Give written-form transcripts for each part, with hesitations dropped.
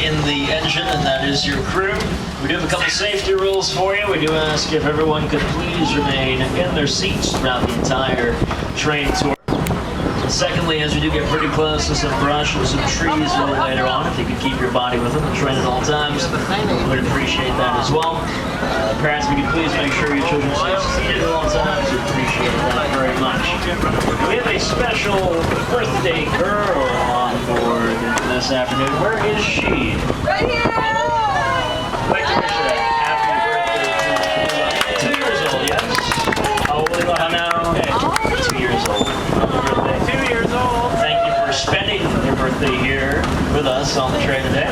in the engine, and that is your crew. We do have a couple safety rules for you. We do ask if everyone could please remain in their seats throughout the entire train tour. Secondly, as we do get pretty close to some brush and some trees a little later on, if you could keep your body with them and train at all times, we would appreciate that as well. Parents, we could please make sure your children stay seated at all times. We appreciate that very much. We have a special birthday girl on board this afternoon. Where is she? Right here! I'd like to wish a happy birthday to 2 years old, yes? How old are you now? Okay, 2 years old. Spending your birthday here with us on the train today.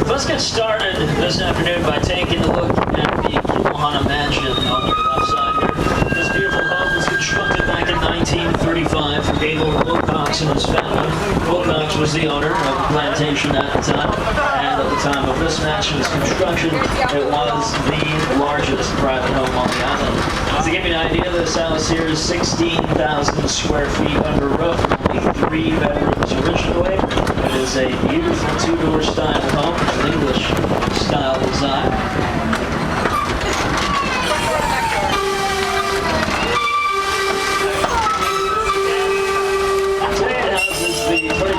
Let's get started this afternoon by taking a look at the Kauai mansion on your left side here. This beautiful home was constructed back in 1935 for Gaylord Wilcox and his family. Wilcox was the owner of the plantation at the time, and at the time of this mansion's construction, it was the largest private home on the island. To give you an idea, this house here is 16,000 square feet under roof, only 3 bedrooms originally. It is a beautiful 2-door style home, it's an English style design.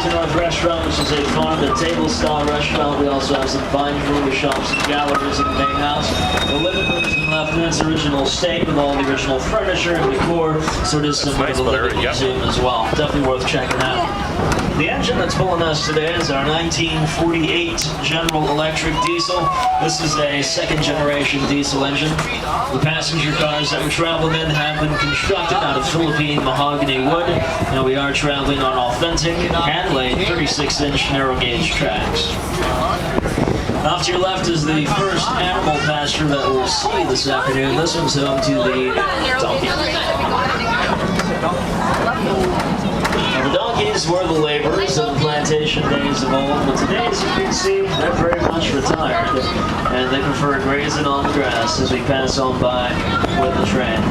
North Restaurant, which is a farm-to-table style restaurant. We also have some fine jewelry shops and galleries in the main house. The living room is in left in its original state with all the original furniture and decor, so it is similar to the living museum as well. Definitely worth checking out. The engine that's pulling us today is our 1948 General Electric diesel. This is a second-generation diesel engine. The passenger cars that we're traveling in have been constructed out of Philippine mahogany wood, and we are traveling on authentic, hand-laid 36-inch narrow-gauge tracks. Off to your left is the first animal pasture that we'll see this afternoon. This one's home to the donkey. Now, the donkeys were the laborers of the plantation days of old, but today, as you can see, they're very much retired, and they prefer grazing on the grass as we pass on by with the train.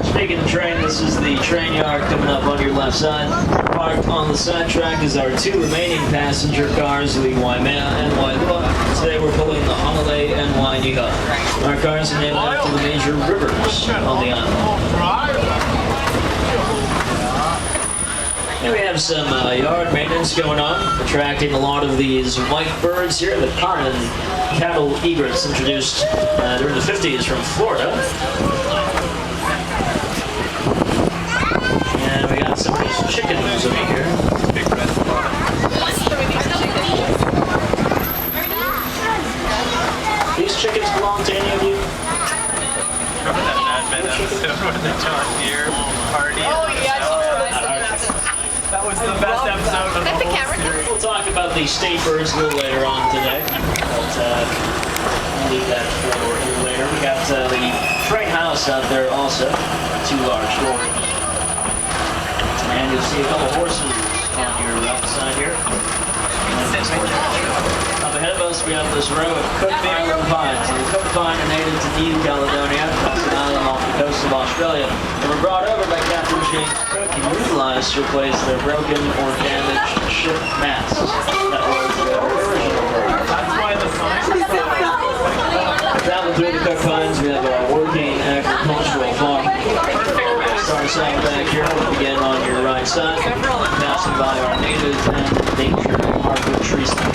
Speaking of train, this is the train yard coming up on your left side. Parked on the side track is our 2 remaining passenger cars, the Waimea and Wailua. Today we're pulling the Honolulu and Wainiha. Our cars are named after the major rivers on the island. Here we have some yard maintenance going on, attracting a lot of these white birds here, the common cattle egrets introduced during the 50s from Florida. And we got some of these chickens over here. These chickens belong to any of you? Remember that Mad Men episode where the John Deere party? Oh, yeah, that was the best episode of the whole series. We'll talk about the state birds a little later on today, but we'll leave that for a little later. We got the train house out there also, 2 large doors. And you'll see a couple horses on your left side here. Up ahead of us, we have this row of Cook Island pines. And the Cook pine are native to New Caledonia, that's an island off the coast of Australia. They were brought over by Captain James Cook and utilized to replace their broken or damaged ship masts. That was their original purpose. That's why the sign is Traveling through the Cook pines, we have a working agricultural farm. Start us off back here. We'll begin on your right side, passing by our native and endangered hardwood tree stand.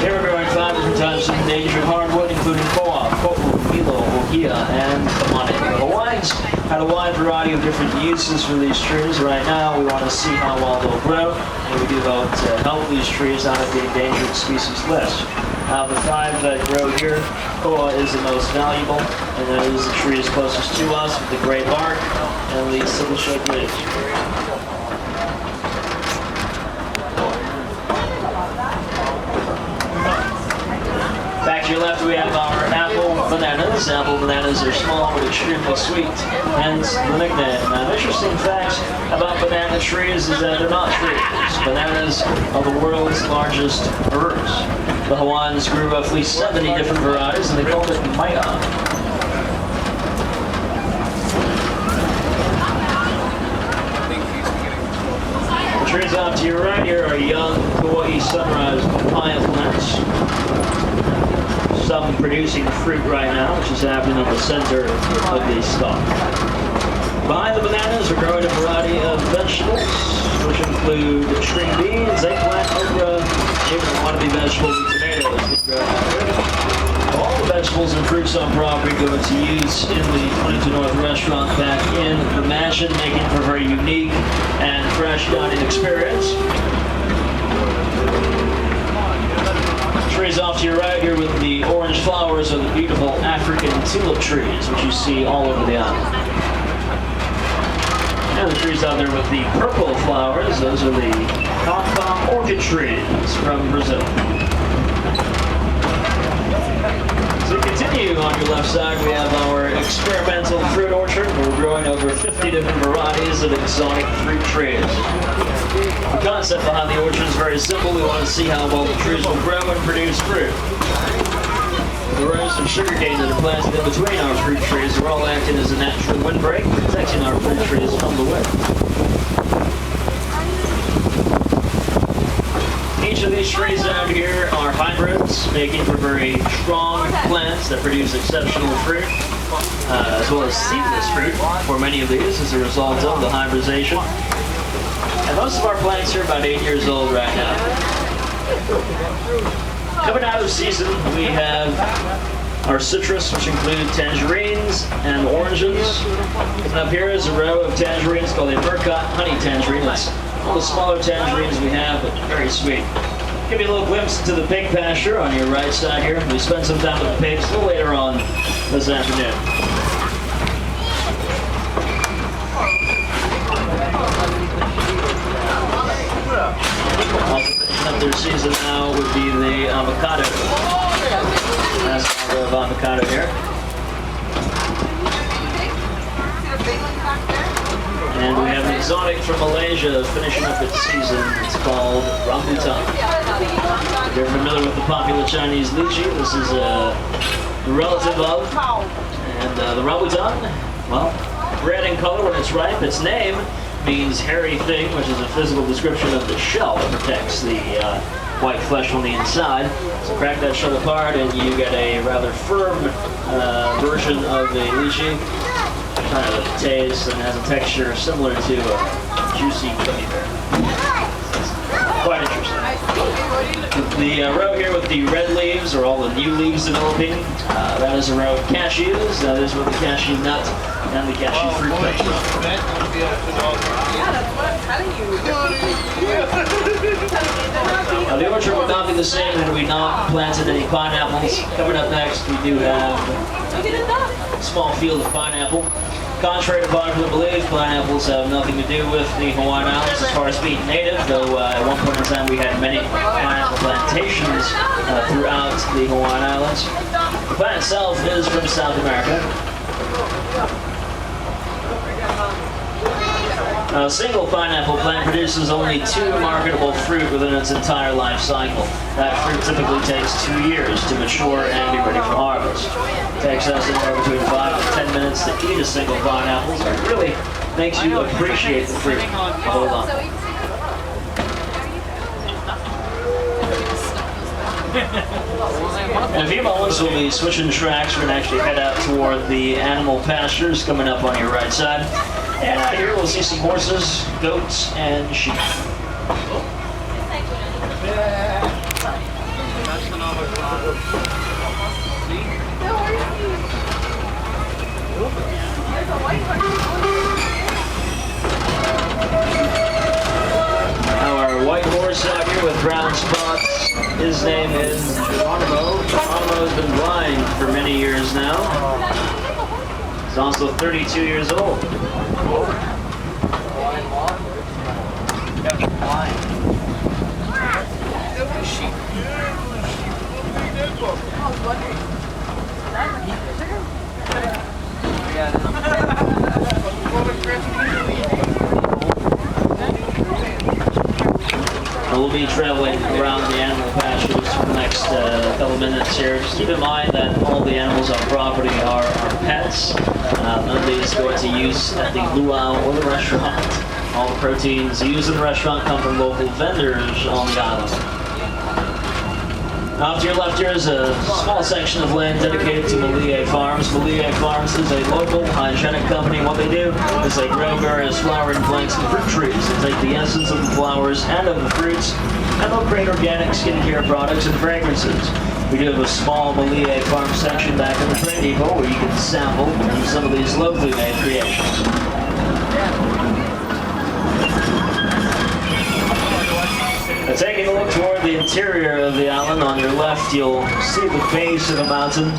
Here we're growing 5 different types of endangered hardwood, including koa, ko'u, milo, ohia, and kamane. The Hawaiians had a wide variety of different uses for these trees. Right now, we want to see how well they'll grow, and we do hope to help these trees out of the endangered species list. Out of the 5 that grow here, koa is the most valuable, and that is the tree is closest to us with the gray bark and the sickle-shaped leaves. Back to your left, we have our apple bananas. Apple bananas are small but extremely sweet, hence the nickname. Now, an interesting fact about banana trees is that they're not trees. Bananas are the world's largest herbs. The Hawaiians grew roughly 70 different varieties, and they called it maya. The trees trees off to your right here are young Kauai sunrise papaya plants. Some producing fruit right now, which is happening on the center of the stalk. Behind the bananas, we're growing a variety of vegetables, which include string beans, eggplant, okra, even wannabe vegetables and tomatoes we grow out here. All the vegetables and fruits on property go into use in the 22 North restaurant back in the mansion, making for a very unique and fresh dining experience. Trees off to your right here with the orange flowers are the beautiful African tulip trees, which you see all over the island. And the trees out there with the purple flowers, those are the Kauai orchid trees from Brazil. So continue on your left side, we have our experimental fruit orchard. We're growing over 50 different varieties of exotic fruit trees. The concept behind the orchard is very simple. We want to see how well the trees will grow and produce fruit. The rows of sugarcane that are planted in between our fruit trees are all acting as a natural windbreak, protecting our fruit trees from the wind. Each of these trees out here are hybrids, making for very strong plants that produce exceptional fruit, as well as seedless fruit for many of these as a result of the hybridization. And most of our plants are about 8 years old right now. Coming out of season, we have our citrus, which include tangerines and oranges. Coming up here is a row of tangerines called a Murcott honey tangerine. It's one of the smaller tangerines we have, but very sweet. Give you a little glimpse into the pig pasture on your right side here. We spent some time with the pigs a little later on this afternoon. Up their season now would be the avocado. That's a row of avocado here. And we have an exotic from Malaysia finishing up its season. It's called rambutan. If you're familiar with the popular Chinese lychee, this is a relative of. And the rambutan, well, red in color when it's ripe. Its name means hairy thing, which is a physical description of the shell that protects the white flesh on the inside. So crack that shell apart and you get a rather firm version of the lychee. Kind of taste and has a texture similar to a juicy gummy bear. Quite interesting. The row here with the red leaves, or all the new leaves developing, that is a row of cashews. That is where the cashew nut and the cashew fruit comes from. Now, the orchard would not be the same had we not planted any pineapples. Coming up next, we do have a small field of pineapple. Contrary to popular belief, pineapples have nothing to do with the Hawaiian Islands as far as being native, though at one point in time we had many pineapple plantations throughout the Hawaiian Islands. The plant itself is from South America. A single pineapple plant produces only 2 marketable fruit within its entire life cycle. That fruit typically takes 2 years to mature and be ready for harvest. It takes us anywhere between 5 to 10 minutes to eat a single pineapple, so it really makes you appreciate the fruit. Hold on. In a few moments, we'll be switching tracks. We're going to actually head out toward the animal pastures coming up on your right side. And out here we'll see some horses, goats, and sheep. Our white horse out here with brown spots, his name is Geronimo. Geronimo has been blind for many years now. He's also 32 years old. We'll be traveling around the animal pastures for the next couple minutes here. Just keep in mind that all the animals on property are pets. None of these go into use at the luau or the restaurant. All the proteins used in the restaurant come from local vendors on the island. Off to your left here is a small section of land dedicated to Malie Farms. Malie Farms is a local hygienic company. What they do is they grow various flowering plants and fruit trees. They take the essence of the flowers and of the fruits, and they'll create organic skincare products and fragrances. We do have a small Malie Farm section back in the train depot where you can sample some of these locally made creations. Now, taking a look toward the interior of the island, on your left you'll see the base of a mountain.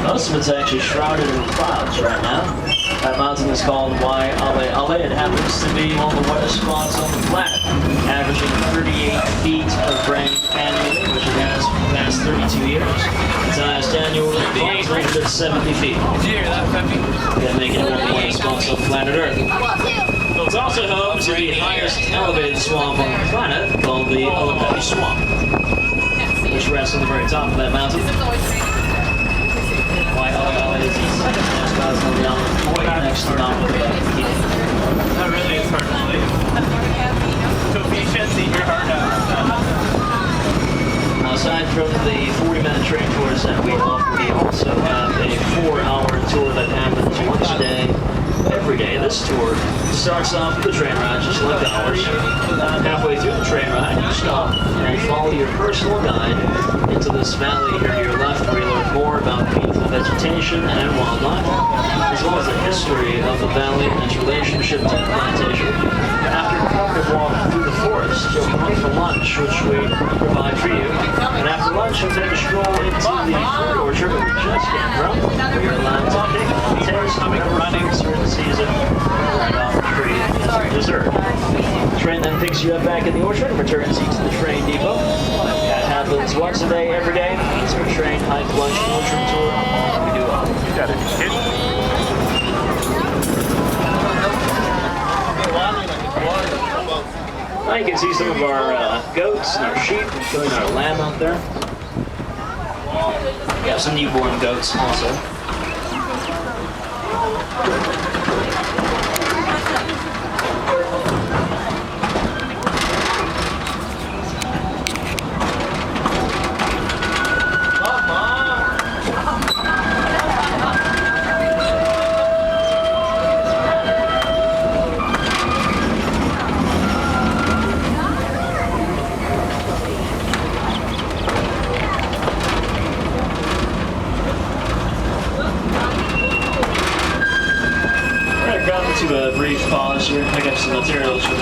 Most of it's actually shrouded in clouds right now. That mountain is called Kauai. It happens to be one of the wettest spots on the planet, averaging 38 feet of rain annually, which it has for the past 32 years. Its highest annual rainfall is rated at 70 feet. Did you hear that, Peppy? That making it one of the wettest spots on planet Earth. It's also home to the highest elevated swamp on the planet, called the Kauai Swamp, which rests on the very top of that mountain. Kauai is next to the mountain. That really is hard to believe. Coefficients eat your heart out. Aside from the 40-minute train tours that we offer, we also have a 4-hour tour that happens once a day. Every day. This tour starts off with the train ride, just like ours. Halfway through the train ride, you stop and follow your personal guide into this valley here to your left, where you learn more about beautiful vegetation and wildlife, as well as the history of the valley and its relationship to the plantation. After a informative walk through the forest, you'll come up for lunch, which we provide for you. And after lunch, you'll take a stroll into the fruit orchard that we just came from, where you're allowed to take a taste of running certain season right off the tree as your dessert. The train then picks you up back in the orchard and returns you to the train depot. That happens once a day, every day. It's our train, hike, lunch, and orchard tour. We do all. You got it, kid. Now you can see some of our goats and our sheep, including our lamb out there. We have some newborn goats also. To a brief pause here, pick up some materials from